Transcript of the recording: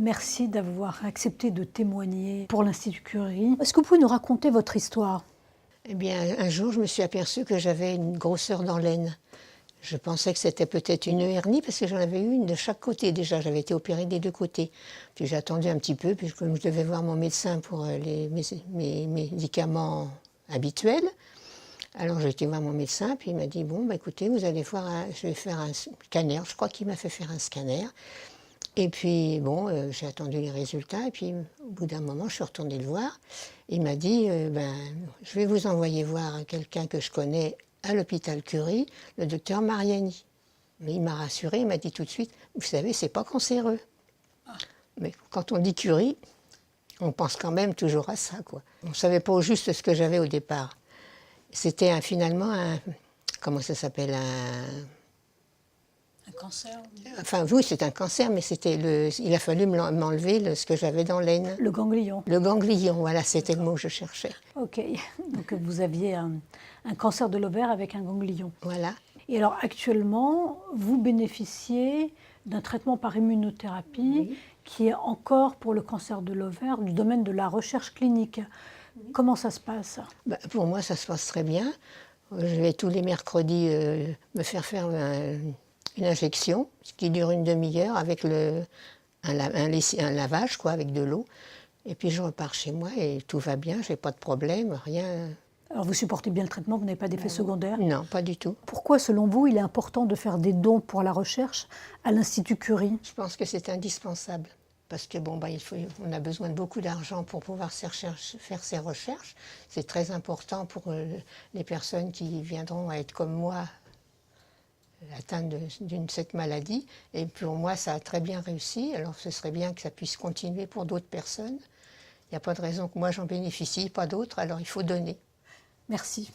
merci d'avoir accepté de témoigner pour l'Institut Curie. Est-ce que vous pouvez nous raconter votre histoire? Eh bien, un jour, je me suis aperçue que j'avais une grosseur dans l'aine. Je pensais que c'était peut-être une hernie parce que j'en avais eu une de chaque côté déjà. J'avais été opérée des deux côtés. Puis j'ai attendu un petit peu, puis comme je devais voir mon médecin pour mes médicaments habituels. Alors j'ai été voir mon médecin, puis il m'a dit, bon, bah, écoutez, vous allez voir, je vais faire un scanner. Je crois qu'il m'a fait faire un scanner. Et puis, bon, j'ai attendu les résultats, et puis au bout d'un moment, je suis retournée le voir. Il m'a dit, je vais vous envoyer voir quelqu'un que je connais à l'hôpital Curie, le docteur Mariani. Mais il m'a rassurée, il m'a dit tout de suite, vous savez, c'est pas cancéreux. Mais quand on dit Curie, on pense quand même toujours à ça, quoi. On ne savait pas au juste ce que j'avais au départ. C'était finalement un, comment ça s'appelle, Un cancer? enfin, oui, c'est un cancer, mais il a fallu m'enlever ce que j'avais dans l'aine. Le ganglion. Le ganglion, voilà, c'était le mot que je cherchais. Ok, donc vous aviez un cancer de l'ovaire avec un ganglion. Voilà. Et alors actuellement, vous bénéficiez d'un traitement par immunothérapie qui est encore pour le cancer de l'ovaire du domaine de la recherche clinique. Comment ça se passe? Bah, pour moi, ça se passe très bien. Je vais tous les mercredis me faire une injection, ce qui dure une demi-heure avec un lavage, quoi, avec de l'eau. Et puis je repars chez moi et tout va bien, j'ai pas de problème, rien. Alors vous supportez bien le traitement, vous n'avez pas d'effets secondaires? Non, pas du tout. Pourquoi, selon vous, il est important de faire des dons pour la recherche à l'Institut Curie? Je pense que c'est indispensable. Parce que bon, on a besoin de beaucoup d'argent pour pouvoir faire ces recherches. C'est très important pour les personnes qui viendront à être comme moi, atteintes d'une cette maladie. Et pour moi, ça a très bien réussi. Alors ce serait bien que ça puisse continuer pour d'autres personnes. Il n'y a pas de raison que moi j'en bénéficie, pas d'autres, alors il faut donner. Merci.